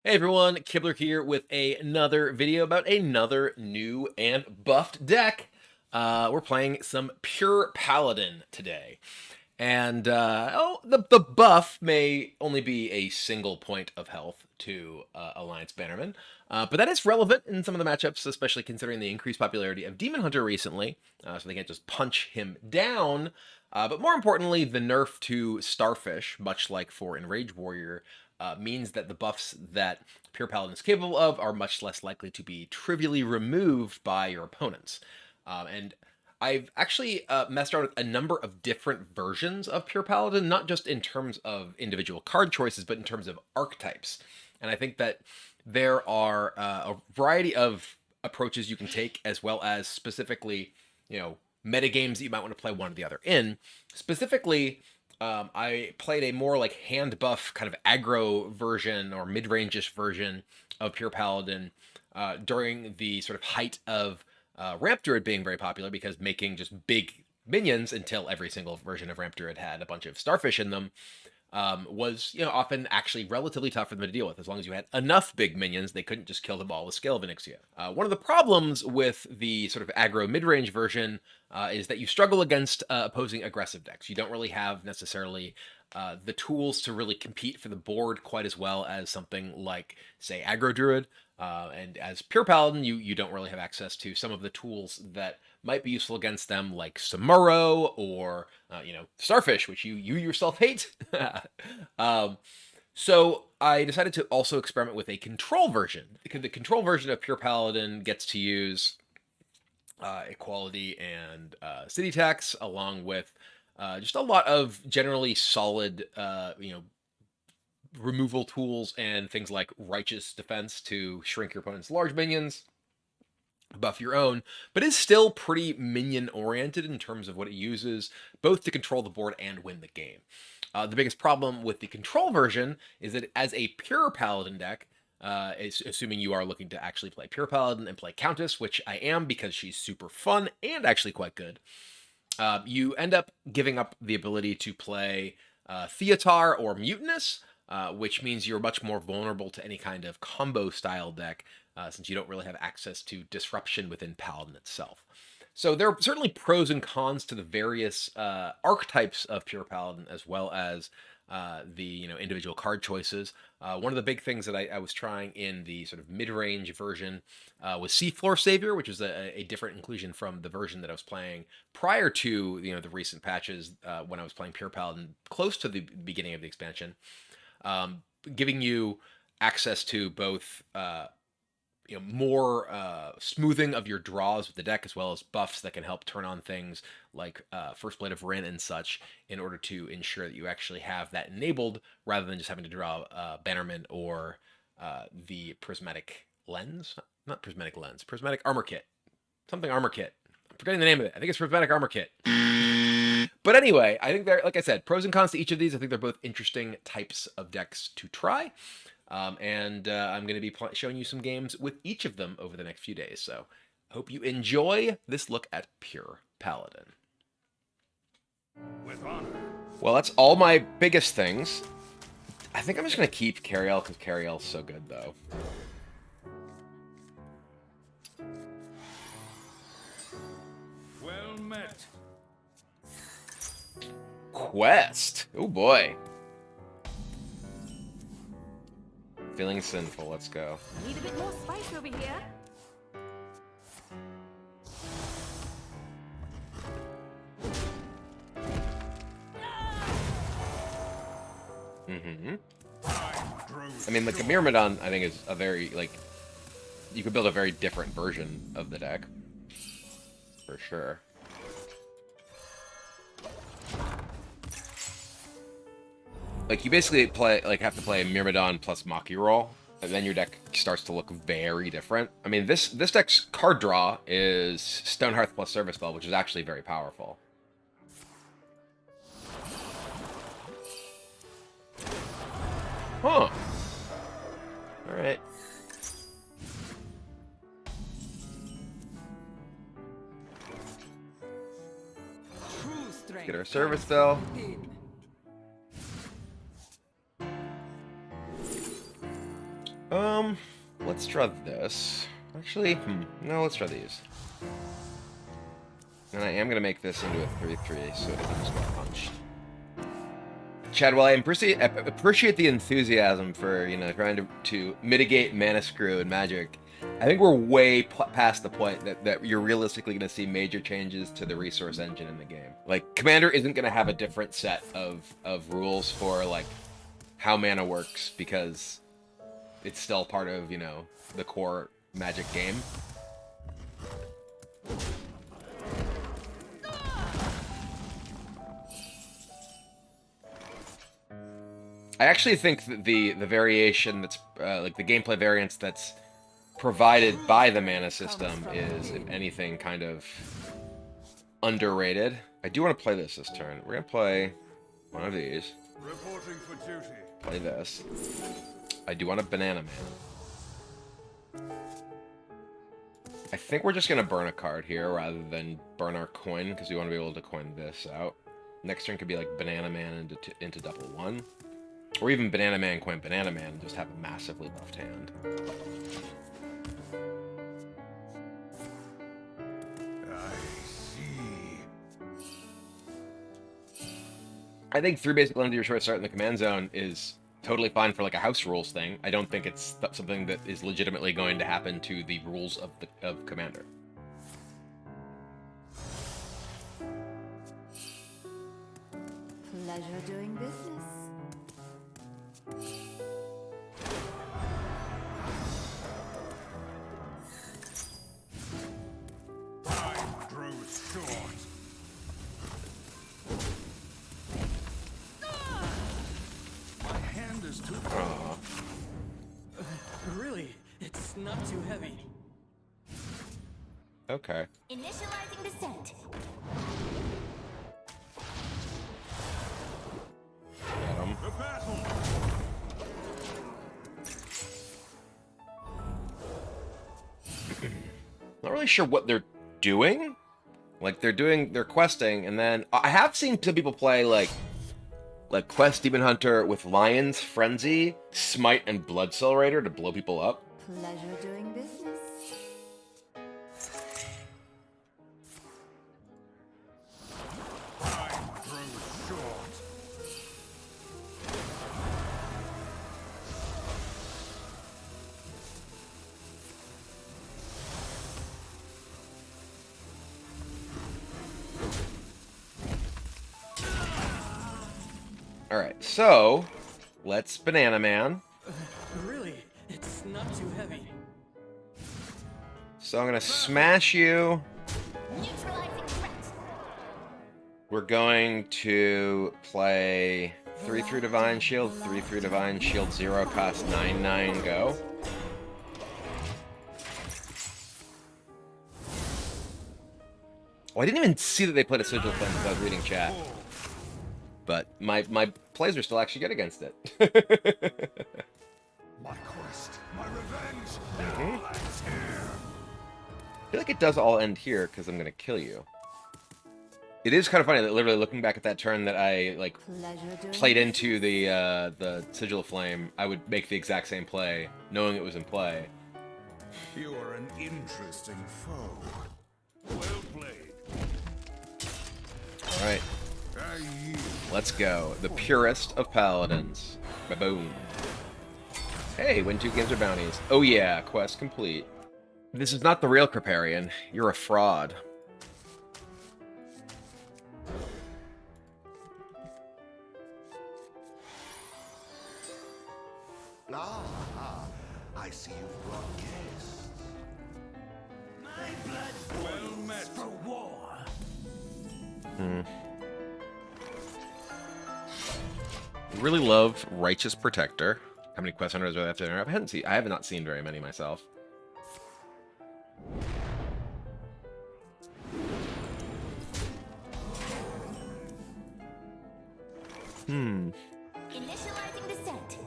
Hey everyone, Kibler here with another video about another new and buffed deck. We're playing some Pure Paladin today. And, the buff may only be a single point of health to Alliance Bannerman, but that is relevant in some of the matchups, especially considering the increased popularity of Demon Hunter recently, so they can't just punch him down. But more importantly, the nerf to Starfish, much like for Enrage Warrior, means that the buffs that Pure Paladin is capable of are much less likely to be trivially removed by your opponents. And I've actually messed around with a number of different versions of Pure Paladin, not just in terms of individual card choices, but in terms of archetypes. And I think that there are a variety of approaches you can take, as well as specifically, metagames that you might want to play one or the other in. Specifically, I played a more like hand buff kind of aggro version or mid-range-ish version of Pure Paladin during the sort of height of Ramp Druid being very popular, because making just big minions until every single version of Ramp Druid had a bunch of starfish in them was often actually relatively tough for them to deal with. As long as you had enough big minions, they couldn't just kill them all with Scale of Onyxia. One of the problems with the sort of aggro mid-range version is that you struggle against opposing aggressive decks. You don't really have necessarily the tools to really compete for the board quite as well as something like, say, Aggro Druid. And as Pure Paladin, you don't really have access to some of the tools that might be useful against them, like Samuro or Starfish, which you yourself hate. um, so I decided to also experiment with a control version, because the control version of Pure Paladin gets to use equality and city tax, along with just a lot of generally solid, removal tools and things like righteous defense to shrink your opponent's large minions, buff your own, but is still pretty minion oriented in terms of what it uses, both to control the board and win the game. The biggest problem with the control version is that as a pure paladin deck, assuming you are looking to actually play pure paladin and play countess, which I am because she's super fun and actually quite good, you end up giving up the ability to play Theotar or Mutinous, which means you're much more vulnerable to any kind of combo style deck, since you don't really have access to disruption within Paladin itself. So there are certainly pros and cons to the various archetypes of Pure Paladin, as well as the individual card choices. One of the big things that I was trying in the sort of mid-range version was Seafloor Savior, which is a different inclusion from the version that I was playing prior to the recent patches, when I was playing Pure Paladin close to the beginning of the expansion, giving you access to both more smoothing of your draws with the deck, as well as buffs that can help turn on things like First Blade of Rin and such, in order to ensure that you actually have that enabled, rather than just having to draw Bannerman or the Prismatic Lens. Not Prismatic Lens, Prismatic Armor Kit. Something Armor Kit. I'm forgetting the name of it. I think it's Prismatic Armor Kit. But anyway, I think like I said, pros and cons to each of these. I think they're both interesting types of decks to try. And I'm going to be showing you some games with each of them over the next few days. So I hope you enjoy this look at Pure Paladin. With honor. Well, that's all my biggest things. I think I'm just going to keep Cariel, because Cariel's so good, though. Well met. Quest. Oh, boy. Feeling sinful. Let's go. Need a bit more spice over here. Mm-hmm. I mean, the Myrmidon, I think, is a very, you could build a very different version of the deck. For sure. You basically have to play a Myrmidon plus Maki roll, and then your deck starts to look very different. I mean, this deck's card draw is Stonehearth plus Service Bell, which is actually very powerful. Huh. Alright. Get our Service Bell. Let's draw this. Actually, no, let's draw these. And I am gonna make this into a 3/3, so it doesn't just get punched. Chad, while I appreciate the enthusiasm for, you know, trying to mitigate mana screw and Magic, I think we're way past the point that you're realistically going to see major changes to the resource engine in the game. Like, Commander isn't going to have a different set of rules for, like, how mana works, because it's still part of, you know, the core Magic game. I actually think that the variation that's like the gameplay variance that's provided by the mana system is, if anything, kind of underrated. I do want to play this turn. We're gonna play one of these. Reporting for duty. Play this. I do want a Banana Man. I think we're just gonna burn a card here rather than burn our coin, because we want to be able to coin this out. Next turn could be like Banana Man into double one. Or even Banana Man, coin Banana Man, and just have a massively buffed hand. I see. I think 3 basic land to your short start in the command zone is totally fine for like a house rules thing. I don't think it's something that is legitimately going to happen to the rules of Commander. Pleasure doing business. Time grows short. My hand is too Aw. Really? It's not too heavy. Okay. Initializing descent. Got him. the battle. Not really sure what they're doing. Like, they're questing, and then I have seen some people play like Quest Demon Hunter with Lion's Frenzy, Smite, and Blood Accelerator to blow people up. Pleasure doing business. Time grows short. Alright, so let's Banana Man. Really? It's not too heavy. So I'm gonna smash you. Neutralizing threat. We're going to play 3/3 Divine Shield, 3/3 Divine Shield, 0 cost 9/9 go. Oh, I didn't even see that they played a Sigil Flame because I was reading chat. But my plays are still actually good against it. My quest, my revenge, Mhm. all ends here. I feel like it does all end here because I'm gonna kill you. It is kind of funny that literally looking back at that turn that I like Pleasure doing played into the Sigil of Flame, I would make the exact same play, knowing it was in play. You are an interesting foe. Well played. All right, I yield. let's go. The purest of paladins. Ba-boom. Hey, win 2 games or bounties. Oh yeah, quest complete. This is not the real Kriparian. You're a fraud. Ah, I see you've brought guests. My blood well met for war. Really love Righteous Protector. How many quest hunters do I have to interrupt? I have not seen very many myself. Initializing descent.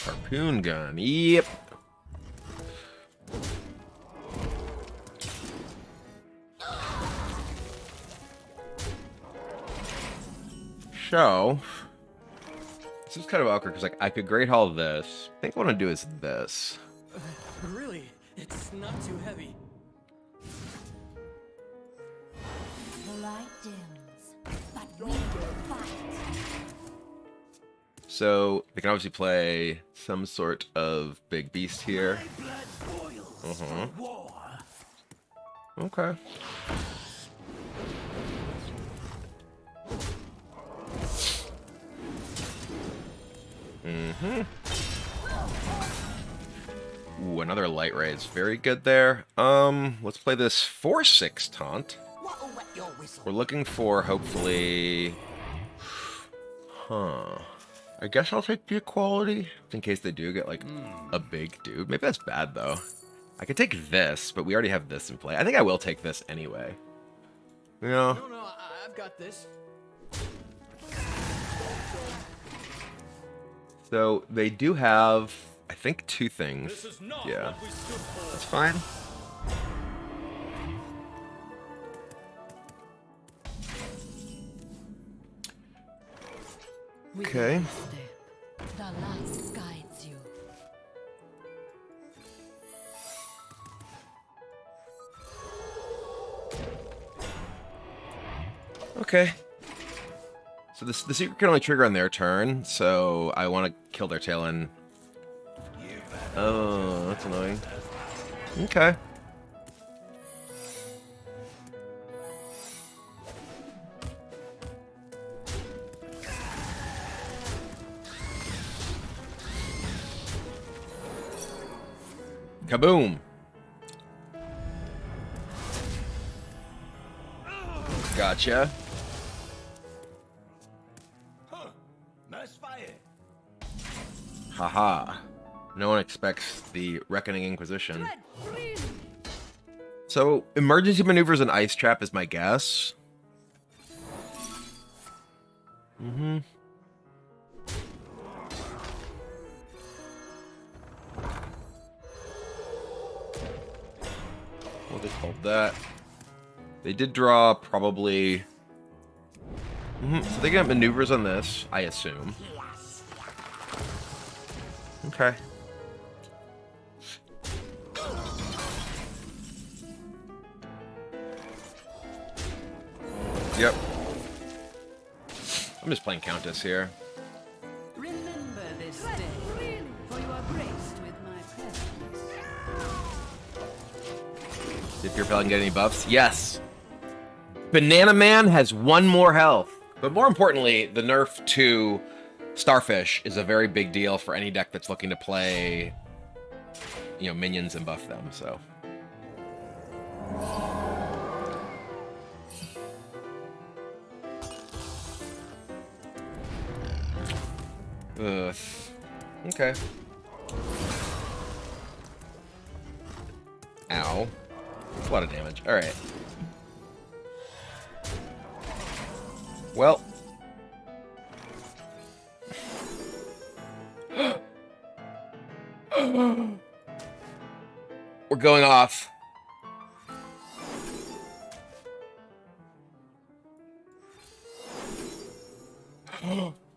Harpoon gun. Yep. So, this is kind of awkward because like I could Great Hall this. I think what I want to do is this. Really? It's not too heavy. The light dims, but we will fight. So they can obviously play some sort of big beast here. Okay. Ooh, another light raise. Very good there. Let's play this 4/6 taunt. We're looking for, hopefully... Huh. I guess I'll take the equality, in case they do get, like, a big dude. Maybe that's bad, though. I could take this, but we already have this in play. I think I will take this anyway. You know? No, I've got this. So, they do have, I think, 2 things. Yeah. That's fine. Okay. The light guides you. Okay. So the secret can only trigger on their turn, so I want to kill their Talon. Oh, that's annoying. Okay. Kaboom! Gotcha. Nice fire. Haha. No one expects the Reckoning Inquisition. So, emergency maneuvers and ice trap is my guess. Mm-hmm. We'll just hold that. They did draw probably... So they get maneuvers on this, I assume. Okay. Yep. I'm just playing Countess here. Remember this day, for you are graced with my presence. Did Pure Paladin get any buffs? Yes. Banana Man has 1 more health. But more importantly, the nerf to Starfish is a very big deal for any deck that's looking to play, you know, minions and buff them, so. Ugh. Okay. Ow. That's a lot of damage. Alright. Well. We're going off.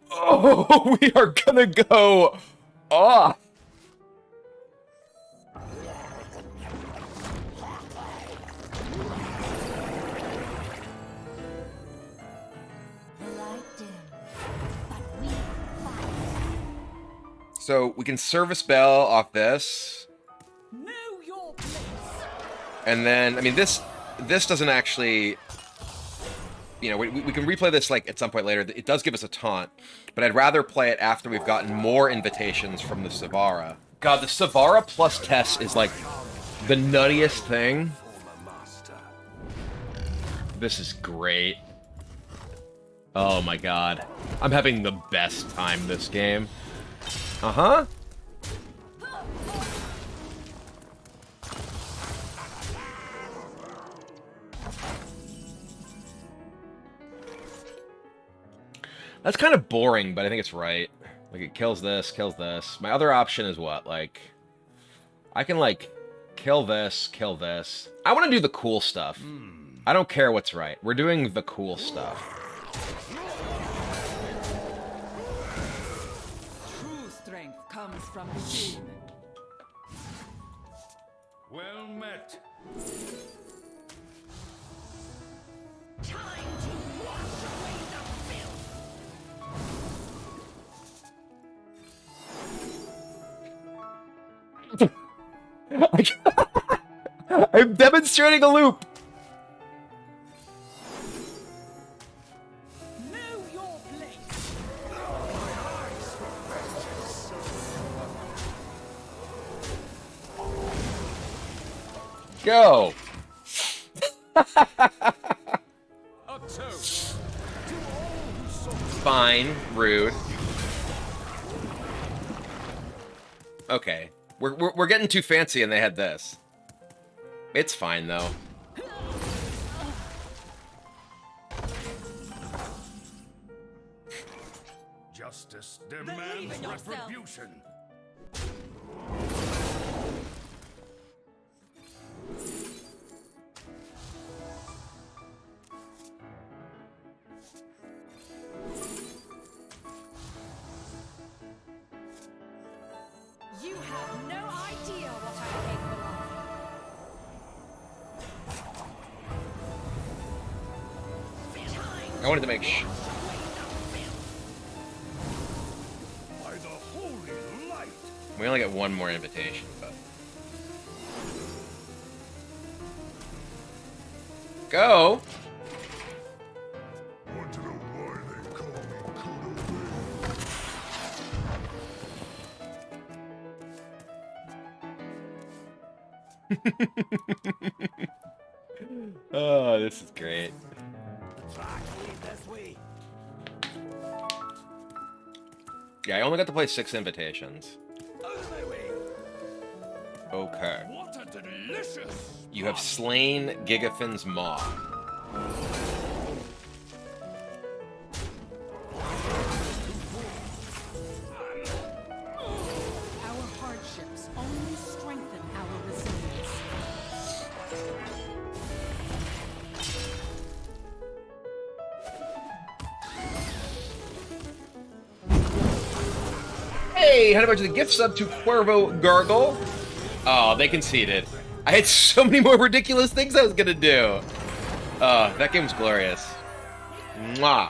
Oh, we are gonna go off. So we can service Bell off this. Know your place. And then, I mean, this doesn't actually, you know, we can replay this like at some point later. It does give us a taunt, but I'd rather play it after we've gotten more invitations from the Savara. God, the Savara plus Tess is like the nuttiest thing. This is great. Oh my god. I'm having the best time this game. Uh-huh. That's kind of boring, but I think it's right. Like, it kills this, kills this. My other option is what? Like, I can, like, kill this, kill this. I want to do the cool stuff. I don't care what's right. We're doing the cool stuff. from within. Well met. Time to wash away the filth. I'm demonstrating a loop. Know your place. Go. A toast to all who sought Fine. Rude. Okay. We're getting too fancy and they had this. It's fine though. justice Believe demands in yourself. retribution. You have no idea what I'm capable of. Time I wanted to make By the holy light. we only get one more invitation, but go. Want to know why they call me Kudo? Oh, this is great. Yeah, I only got to play 6 invitations. Okay. What a delicious. You have slain Gigafin's maw. Our hardships only strengthen our resilience. Hey, how about the gift sub to Cuervo Gargle? Oh, they conceded. I had so many more ridiculous things I was gonna do. That game was glorious. Mwah.